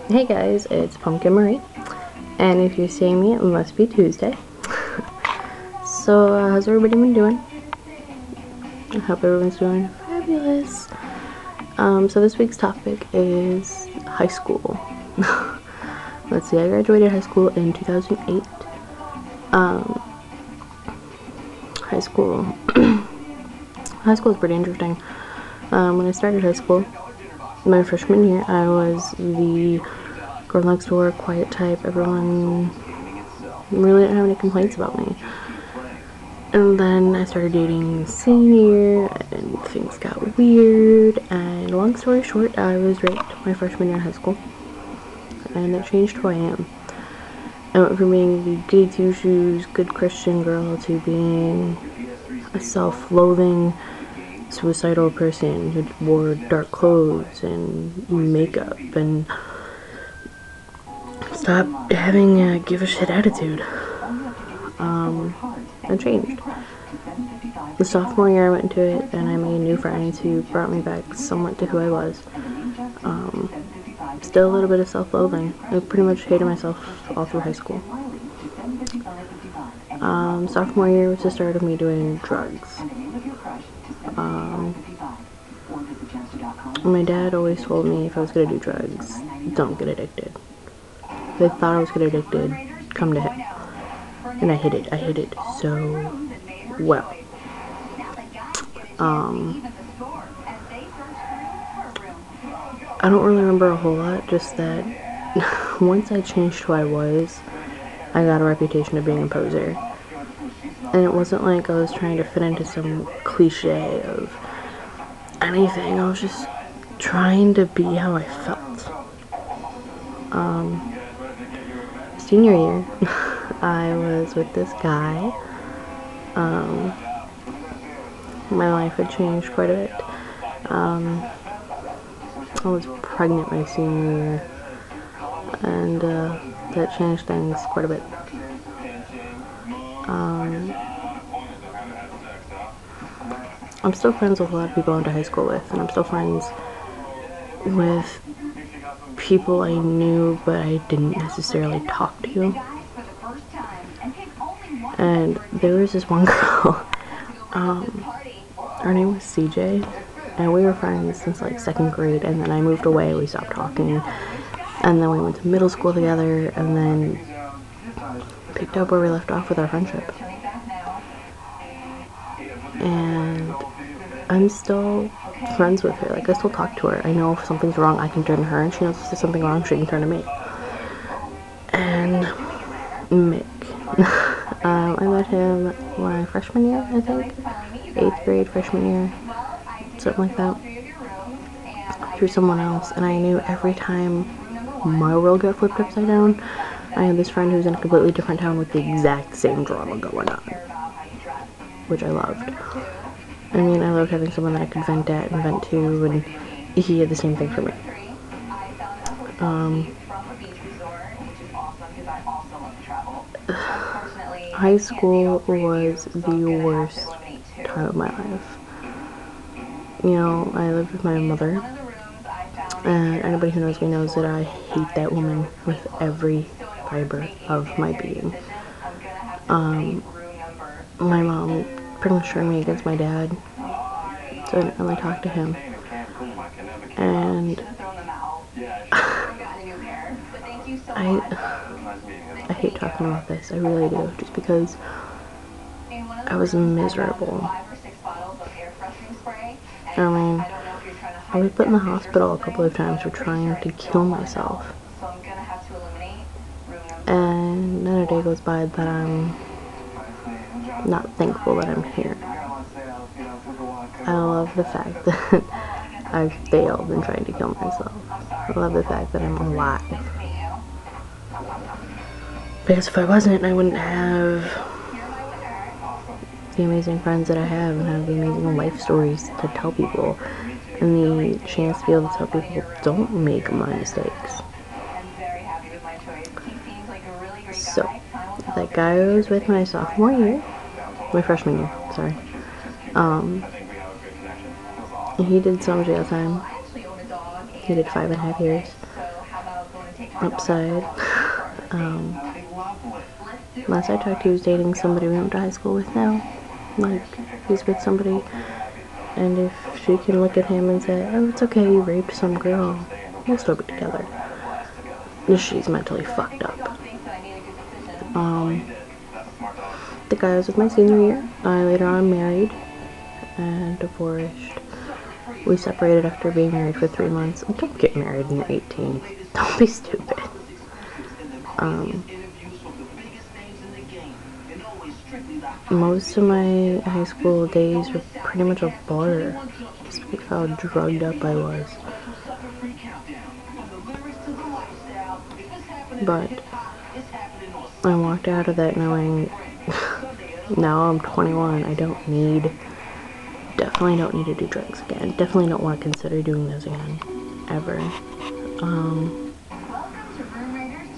Hey guys, it's Pumpkin Marie, and if you're seeing me, it must be Tuesday. So, how's everybody been doing? I hope everyone's doing fabulous. So this week's topic is high school. Let's see, I graduated high school in 2008. High school. High school is pretty interesting. When I started high school, my freshman year, I was the girl next door, quiet type. Everyone really didn't have any complaints about me. And then I started dating senior, and things got weird, and long story short, I was raped my freshman year in high school, and that changed who I am. I went from being the goody two-shoes, good Christian girl to being a self-loathing, suicidal person who wore dark clothes and makeup and stopped having a give a shit attitude. I changed. The sophomore year I went into it and I made new friends who brought me back somewhat to who I was. Still a little bit of self-loathing. I pretty much hated myself all through high school. Sophomore year was the start of me doing drugs. My dad always told me if I was going to do drugs, don't get addicted. If I thought I was going to get addicted, come to him. And I hid it so well. I don't really remember a whole lot, just that once I changed who I was, I got a reputation of being a poser. And it wasn't like I was trying to fit into some cliche of anything. I was just trying to be how I felt. Senior year, I was with this guy. My life had changed quite a bit. I was pregnant my senior year, and that changed things quite a bit. I'm still friends with a lot of people I went to high school with, and I'm still friends with people I knew but I didn't necessarily talk to. And there was this one girl, her name was CJ, and we were friends since like 2nd grade, and then I moved away, we stopped talking, and then we went to middle school together, and then picked up where we left off with our friendship. And I'm still friends with her. Like, I still talk to her. I know if something's wrong, I can turn to her, and she knows if there's something wrong, she can turn to me. And Mick. I met him my freshman year, I think. 8th grade, freshman year. Something like that. Through someone else. And I knew every time my world got flipped upside down, I had this friend who was in a completely different town with the exact same drama going on. Which I loved. I mean, I loved having someone that I could vent at and vent to, and he had the same thing for me. High school was the worst time of my life. You know, I lived with my mother, and anybody who knows me knows that I hate that woman with every fiber of my being. My mom pretty much turned me against my dad, so I didn't really talk to him. And I hate talking about this, I really do, just because I was miserable. I mean, I was put in the hospital a couple of times for trying to kill myself. And not a day goes by that I'm not thankful that I'm here. I love the fact that I've failed in trying to kill myself. I love the fact that I'm alive. Because if I wasn't, I wouldn't have the amazing friends that I have, and have the amazing life stories to tell people, and the chance to be able to tell people, don't make my mistakes. So, that guy I was with my sophomore year, my freshman year, sorry, he did some jail time. He did 5.5 years. upside. Last I talked, he was dating somebody we went to high school with now. Like, he's with somebody, and if she can look at him and say, oh, it's okay, you raped some girl, we'll still be together. She's mentally fucked up. The guy was with my senior year. I later on married and divorced. We separated after being married for 3 months. Don't get married when you're 18. Don't be stupid. Most of my high school days were pretty much a blur. Just because how drugged up I was. But I walked out of that knowing now I'm 21. Definitely don't need to do drugs again. Definitely don't want to consider doing those again. Ever.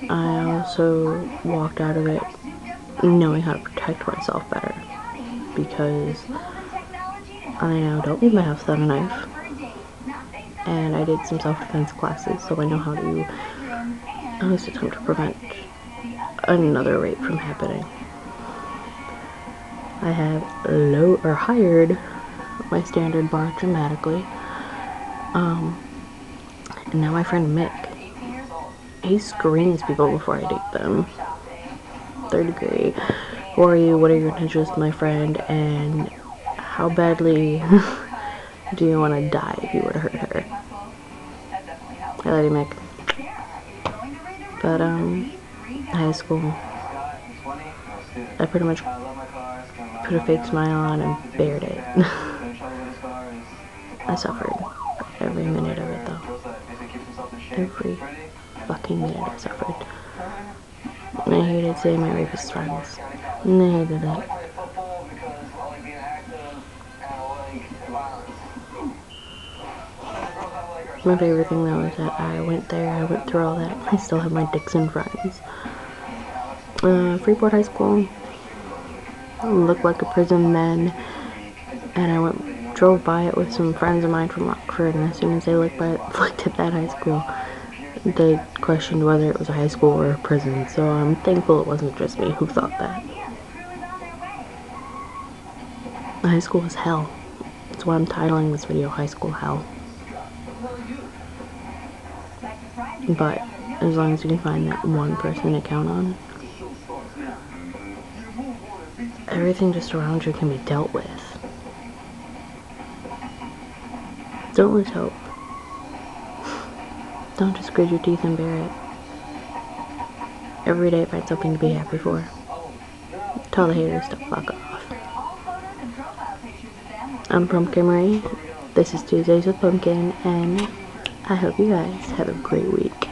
I also walked out of it knowing how to protect myself better. Because I now don't leave my house without a knife. And I did some self-defense classes, so I know how to at least attempt to prevent another rape from happening. I have hired my standard bar dramatically. And now my friend Mick, he screens people before I date them. 3rd degree. Who are you? What are your intentions with my friend? And how badly do you want to die if you were to hurt her? I love you, Mick. But, high school, I pretty much put a fake smile on and bared it. I suffered every minute of it, though. Every fucking minute I suffered. And I hated seeing my rapist friends. And I hated it. My favorite thing though is that I went through all that. I still have my Dixon friends. Freeport High School looked like a prison then, and I drove by it with some friends of mine from Rockford, and as soon as they looked at that high school, they questioned whether it was a high school or a prison, so I'm thankful it wasn't just me who thought that. The high school was hell. That's why I'm titling this video High School Hell. But as long as you can find that one person to count on, everything just around you can be dealt with. Don't lose hope. Don't just grit your teeth and bear it. Every day find something to be happy for. Tell the haters to fuck off. I'm Pumpkin Marie. This is Tuesdays with Pumpkin, and I hope you guys have a great week.